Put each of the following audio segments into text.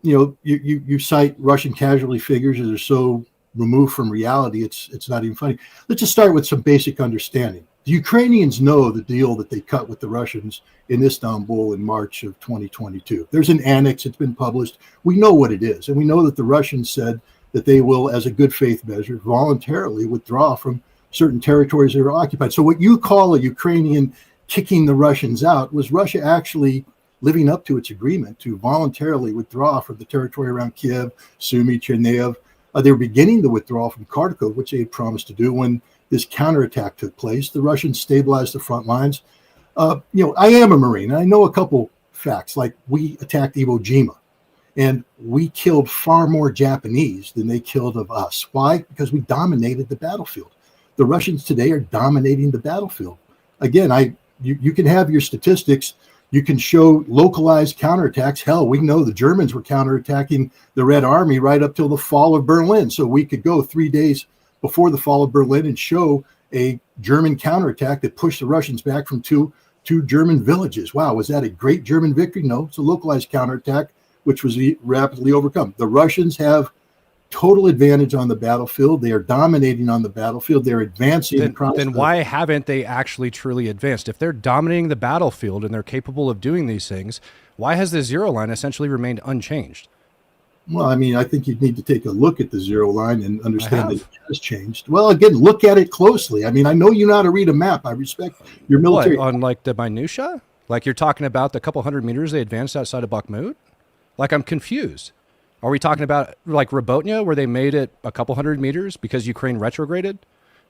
You cite Russian casualty figures that are so removed from reality, it's not even funny. Let's just start with some basic understanding. The Ukrainians know the deal that they cut with the Russians in Istanbul in March of 2022. There's an annex, it's been published. We know what it is, and we know that the Russians said that they will, as a good faith measure, voluntarily withdraw from certain territories that are occupied. So what you call a Ukrainian kicking the Russians out was Russia actually living up to its agreement to voluntarily withdraw from the territory around Kiev, Sumy, Chernihiv. They were beginning to withdraw from Kharkov, which they had promised to do when this counterattack took place. The Russians stabilized the front lines. I am a Marine, and I know a couple facts, like we attacked Iwo Jima, and we killed far more Japanese than they killed of us. Why? Because we dominated the battlefield. The Russians today are dominating the battlefield. Again, you can have your statistics. You can show localized counterattacks. Hell, we know the Germans were counterattacking the Red Army right up till the fall of Berlin. So we could go 3 days before the fall of Berlin and show a German counterattack that pushed the Russians back from two German villages. Wow, was that a great German victory? No, it's a localized counterattack, which was rapidly overcome. The Russians have total advantage on the battlefield. They are dominating on the battlefield. They're advancing. Then why haven't they actually truly advanced? If they're dominating the battlefield and they're capable of doing these things, why has the zero line essentially remained unchanged? Well, I mean, I think you'd need to take a look at the zero line and understand that it has changed. Well, again, look at it closely. I mean, I know you know how to read a map. I respect your military. What, on like the minutia? Like you're talking about the couple hundred meters they advanced outside of Bakhmut? Like I'm confused. Are we talking about like Robotnia, where they made it a couple hundred meters because Ukraine retrograded?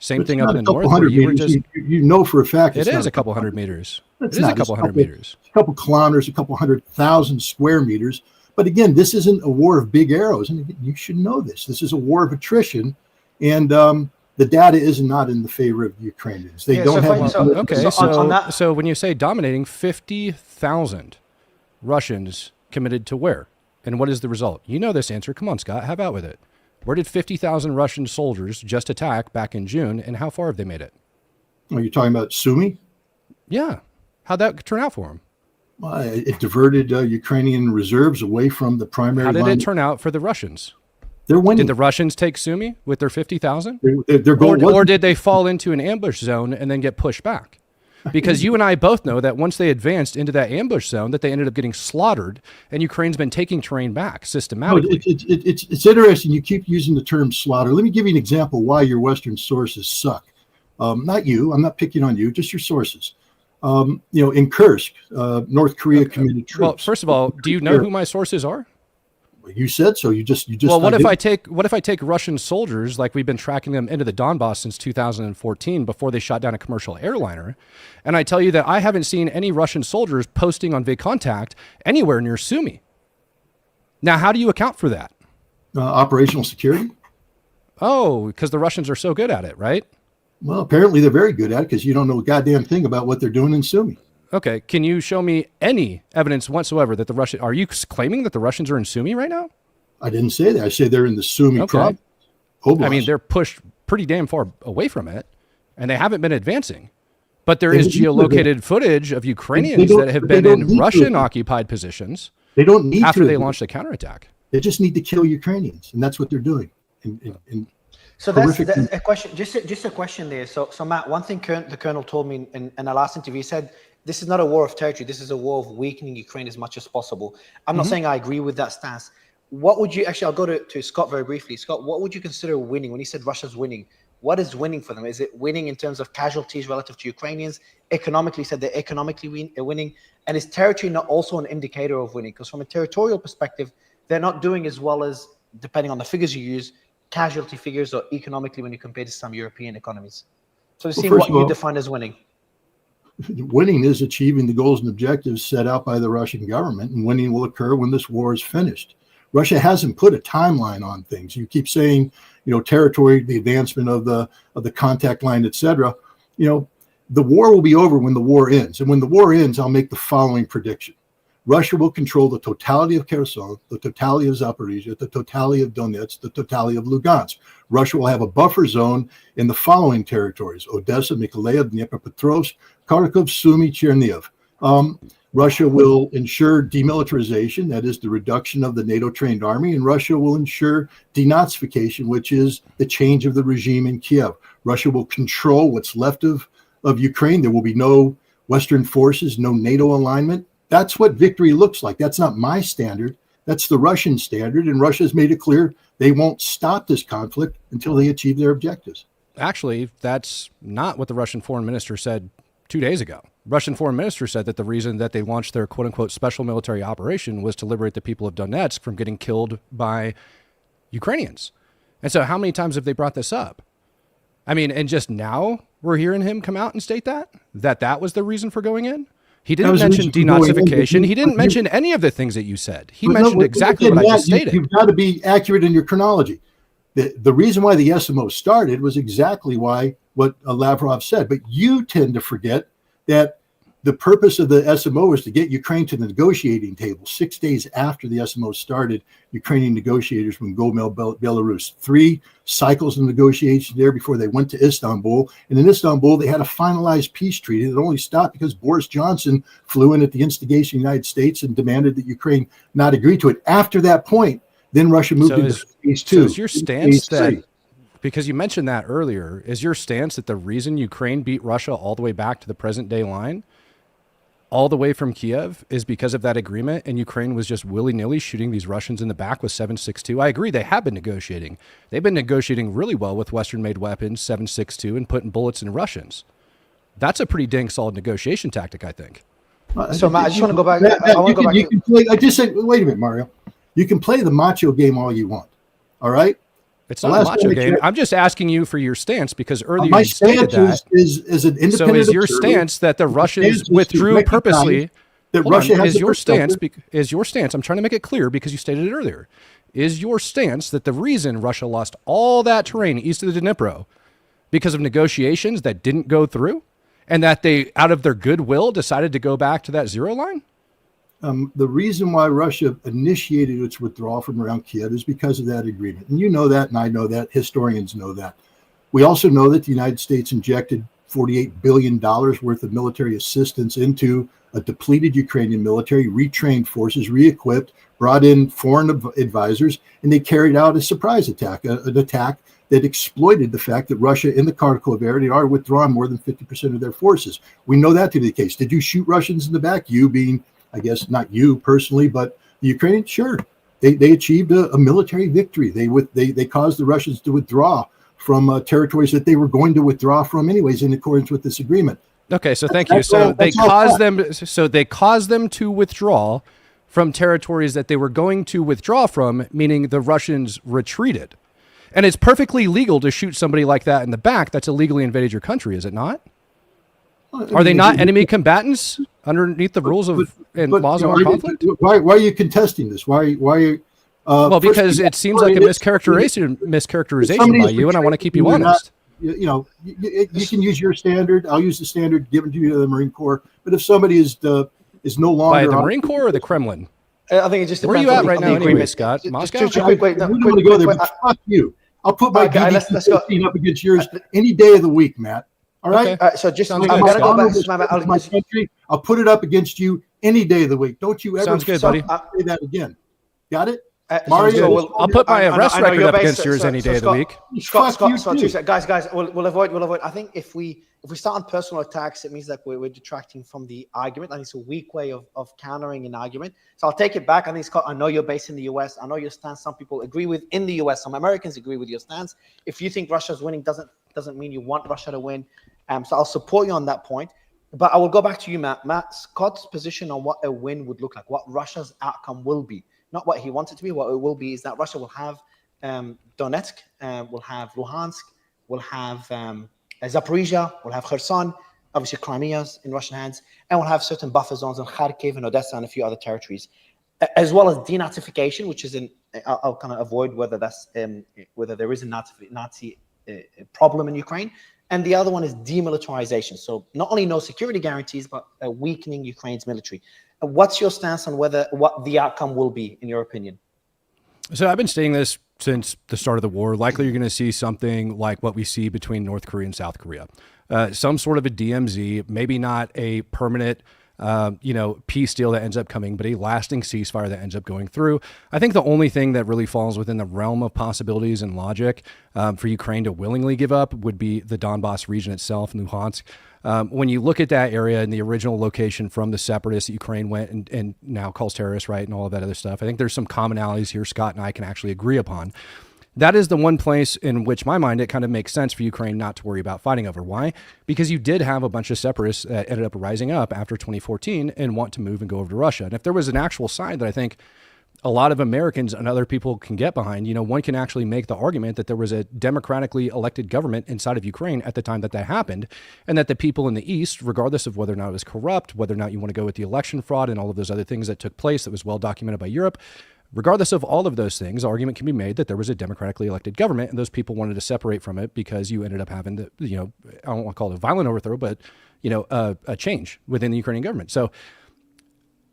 Same thing up in the north. Where you know for a fact it is a couple hundred meters. It is a couple hundred meters. A couple kilometers, a couple 100,000 square meters. But again, this isn't a war of big arrows, and you should know this. This is a war of attrition, and the data is not in the favor of the Ukrainians. They don't have. So when you say dominating, 50,000 Russians committed to where? And what is the result? You know this answer. Come on, Scott, have out with it. Where did 50,000 Russian soldiers just attack back in June, and how far have they made it? Are you talking about Sumy? Yeah. How'd that turn out for them? It diverted Ukrainian reserves away from the primary line. How did it turn out for the Russians? They're winning. Did the Russians take Sumy with their 50,000? Or did they fall into an ambush zone and then get pushed back? Because you and I both know that once they advanced into that ambush zone, that they ended up getting slaughtered, and Ukraine's been taking terrain back systematically. It's interesting. You keep using the term slaughter. Let me give you an example why your Western sources suck. Not you. I'm not picking on you. Just your sources. In Kursk, North Korea committed troops. Well, first of all, do you know who my sources are? You said so. You just. Well, what if I take Russian soldiers, like we've been tracking them into the Donbass since 2014, before they shot down a commercial airliner, and I tell you that I haven't seen any Russian soldiers posting on VKontakte anywhere near Sumy. Now, how do you account for that? Operational security. Oh, because the Russians are so good at it, right? Well, apparently they're very good at it because you don't know a goddamn thing about what they're doing in Sumy. Okay, can you show me any evidence whatsoever that the Russian? Are you claiming that the Russians are in Sumy right now? I didn't say that. I say they're in the Sumy province. I mean, they're pushed pretty damn far away from it, and they haven't been advancing. But there is geolocated footage of Ukrainians that have been in Russian-occupied positions. They don't need after they launched a counterattack. They just need to kill Ukrainians, and that's what they're doing. So that's a question. Just a question there. So Matt, one thing the colonel told me in the last interview, he said, this is not a war of territory. This is a war of weakening Ukraine as much as possible. I'm not saying I agree with that stance. What would you actually? I'll go to Scott very briefly. Scott, what would you consider winning when he said Russia's winning? What is winning for them? Is it winning in terms of casualties relative to Ukrainians? Economically, said they're economically winning, and is territory not also an indicator of winning? Because from a territorial perspective, they're not doing as well as, depending on the figures you use, casualty figures or economically when you compare to some European economies. So see what you define as winning. Winning is achieving the goals and objectives set out by the Russian government, and winning will occur when this war is finished. Russia hasn't put a timeline on things. You keep saying, territory, the advancement of the contact line, etc. The war will be over when the war ends. And when the war ends, I'll make the following prediction. Russia will control the totality of Kherson, the totality of Zaporizhia, the totality of Donetsk, the totality of Lugansk. Russia will have a buffer zone in the following territories: Odessa, Mykolaiv, Dnipropetrovsk, Kharkov, Sumy, Chernihiv. Russia will ensure demilitarization, that is the reduction of the NATO-trained army, and Russia will ensure denazification, which is the change of the regime in Kiev. Russia will control what's left of Ukraine. There will be no Western forces, no NATO alignment. That's what victory looks like. That's not my standard. That's the Russian standard, and Russia's made it clear they won't stop this conflict until they achieve their objectives. Actually, that's not what the Russian foreign minister said 2 days ago. Russian foreign minister said that the reason that they launched their quote-unquote special military operation was to liberate the people of Donetsk from getting killed by Ukrainians. And so how many times have they brought this up? I mean, and just now we're hearing him come out and state that was the reason for going in? He didn't mention denazification. He didn't mention any of the things that you said. He mentioned exactly what I just stated. You've got to be accurate in your chronology. The reason why the SMO started was exactly what Lavrov said. But you tend to forget that the purpose of the SMO was to get Ukraine to the negotiating table. 6 days after the SMO started, Ukrainian negotiators went Gomel, Belarus. 3 cycles of negotiations there before they went to Istanbul. And in Istanbul, they had a finalized peace treaty that only stopped because Boris Johnson flew in at the instigation of the United States and demanded that Ukraine not agree to it. After that point, then Russia moved into phase 2. So is your stance that, because you mentioned that earlier, is your stance that the reason Ukraine beat Russia all the way back to the present day line, all the way from Kiev, is because of that agreement, and Ukraine was just willy-nilly shooting these Russians in the back with 7.62? I agree, they have been negotiating. They've been negotiating really well with Western-made weapons, 7.62, and putting bullets in Russians. That's a pretty dang solid negotiation tactic, I think. So, Matt, I just want to go back. I just said, wait a minute, Mario. You can play the macho game all you want, all right? It's not a macho game. I'm just asking you for your stance, because earlier my you stated stance is an independent. So is your stance that the Russians withdrew purposely? That Russia has is your stance? I'm trying to make it clear because you stated it earlier. Is your stance that the reason Russia lost all that terrain east of the Dnipro because of negotiations that didn't go through, and that they, out of their goodwill, decided to go back to that zero line? The reason why Russia initiated its withdrawal from around Kiev is because of that agreement. And you know that, and I know that. Historians know that. We also know that the United States injected $48 billion worth of military assistance into a depleted Ukrainian military, retrained forces, re-equipped, brought in foreign advisors, and they carried out a surprise attack, an attack that exploited the fact that Russia in the Kharkov area had already withdrawn more than 50% of their forces. We know that to be the case. Did you shoot Russians in the back? You being, I guess, not you personally, but the Ukrainians, sure. They achieved a military victory. They caused the Russians to withdraw from territories that they were going to withdraw from anyways in accordance with this agreement. Okay, so thank you. So they caused them to withdraw from territories that they were going to withdraw from, meaning the Russians retreated. And it's perfectly legal to shoot somebody like that in the back that's illegally invaded your country, is it not? Are they not enemy combatants underneath the rules of and laws of our conflict? Why are you contesting this? Why are you? Well, because it seems like a mischaracterization by you, and I want to keep you honest. You can use your standard. I'll use the standard given to you to the Marine Corps. But if somebody is no longer by the Marine Corps or the Kremlin, I think it just where are you at right now, anyway, Scott? Moscow. Fuck you. I'll put my DD-15 up against yours any day of the week, Matt. All right. Okay. So just I'm gonna go back to my country. I'll put it up against you any day of the week. Don't you ever Sounds good, buddy. say that again. Got it? Mario, I'll put my arrest record up against yours any day of the week. Scott, guys, we'll avoid. I think if we start on personal attacks, it means that we're detracting from the argument. I think it's a weak way of countering an argument. So I'll take it back. I think, Scott, I know you're based in the US. I know your stance. Some people agree with in the US. Some Americans agree with your stance. If you think Russia's winning, doesn't mean you want Russia to win. So I'll support you on that point. But I will go back to you, Matt. Matt, Scott's position on what a win would look like, what Russia's outcome will be. Not what he wants it to be. What it will be is that Russia will have Donetsk, will have Luhansk, will have Zaporizhia, will have Kherson, obviously Crimea's in Russian hands, and we'll have certain buffer zones in Kharkiv and Odessa and a few other territories, as well as denazification, which is I'll kind of avoid whether that's whether there is a Nazi problem in Ukraine, and the other one is demilitarization. So not only no security guarantees, but weakening Ukraine's military. What's your stance on what the outcome will be, in your opinion? So I've been stating this since the start of the war. Likely you're going to see something like what we see between North Korea and South Korea. Some sort of a DMZ, maybe not a permanent peace deal that ends up coming, but a lasting ceasefire that ends up going through. I think the only thing that really falls within the realm of possibilities and logic for Ukraine to willingly give up would be the Donbass region itself, Luhansk. When you look at that area and the original location from the separatists that Ukraine went and now calls terrorists, right, and all of that other stuff, I think there's some commonalities here Scott and I can actually agree upon. That is the one place in which, my mind, it kind of makes sense for Ukraine not to worry about fighting over. Why? Because you did have a bunch of separatists that ended up rising up after 2014 and want to move and go over to Russia. And if there was an actual side that I think a lot of Americans and other people can get behind, one can actually make the argument that there was a democratically elected government inside of Ukraine at the time that happened, and that the people in the East, regardless of whether or not it was corrupt, whether or not you want to go with the election fraud and all of those other things that took place that was well documented by Europe, regardless of all of those things, argument can be made that there was a democratically elected government and those people wanted to separate from it because you ended up having the, I don't want to call it a violent overthrow, but, a change within the Ukrainian government. So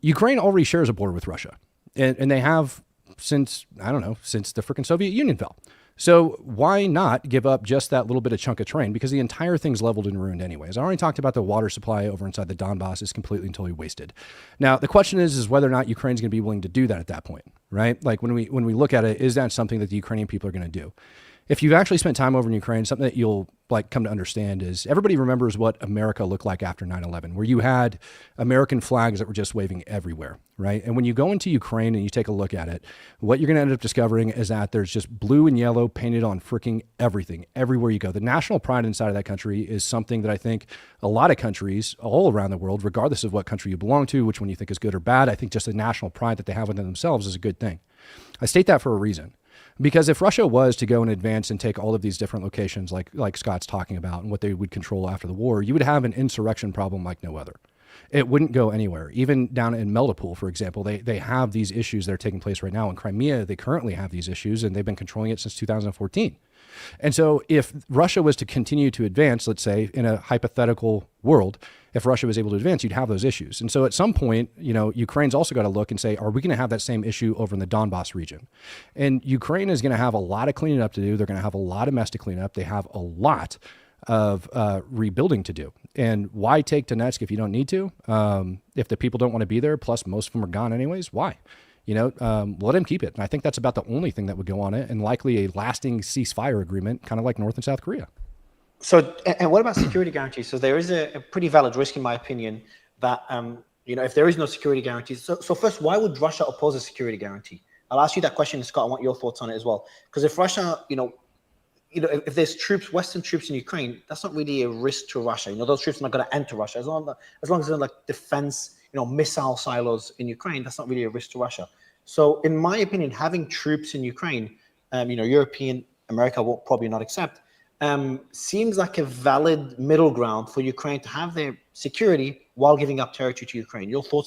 Ukraine already shares a border with Russia. And they have since the freaking Soviet Union fell. So why not give up just that little bit of chunk of terrain? Because the entire thing's leveled and ruined anyways. I already talked about the water supply over inside the Donbass is completely and totally wasted. Now, the question is whether or not Ukraine's going to be willing to do that at that point, right? Like when we look at it, is that something that the Ukrainian people are going to do? If you've actually spent time over in Ukraine, something that you'll come to understand is everybody remembers what America looked like after 9/11, where you had American flags that were just waving everywhere, right? And when you go into Ukraine and you take a look at it, what you're going to end up discovering is that there's just blue and yellow painted on freaking everything, everywhere you go. The national pride inside of that country is something that I think a lot of countries all around the world, regardless of what country you belong to, which one you think is good or bad, I think just the national pride that they have within themselves is a good thing. I state that for a reason. Because if Russia was to go and advance and take all of these different locations like Scott's talking about and what they would control after the war, you would have an insurrection problem like no other. It wouldn't go anywhere. Even down in Melitopol, for example, they have these issues that are taking place right now. In Crimea, they currently have these issues, and they've been controlling it since 2014. And so if Russia was to continue to advance, let's say, in a hypothetical world, if Russia was able to advance, you'd have those issues. And so at some point, Ukraine's also got to look and say, are we going to have that same issue over in the Donbass region? And Ukraine is going to have a lot of cleaning up to do. They're going to have a lot of mess to clean up. They have a lot of rebuilding to do. And why take Donetsk if you don't need to? If the people don't want to be there, plus most of them are gone anyways, why? Let them keep it. And I think that's about the only thing that would go on it, and likely a lasting ceasefire agreement, kind of like North and South Korea. So, and what about security guarantees? So there is a pretty valid risk, in my opinion, that, if there is no security guarantees. So first, why would Russia oppose a security guarantee? I'll ask you that question, Scott. I want your thoughts on it as well. Because if Russia, if there's troops, Western troops in Ukraine, that's not really a risk to Russia. Those troops are not going to enter Russia. As long as they're like defense, missile silos in Ukraine, that's not really a risk to Russia. So in my opinion, having troops in Ukraine, European, America will probably not accept, seems like a valid middle ground for Ukraine to have their security while giving up territory to Ukraine. Your thoughts on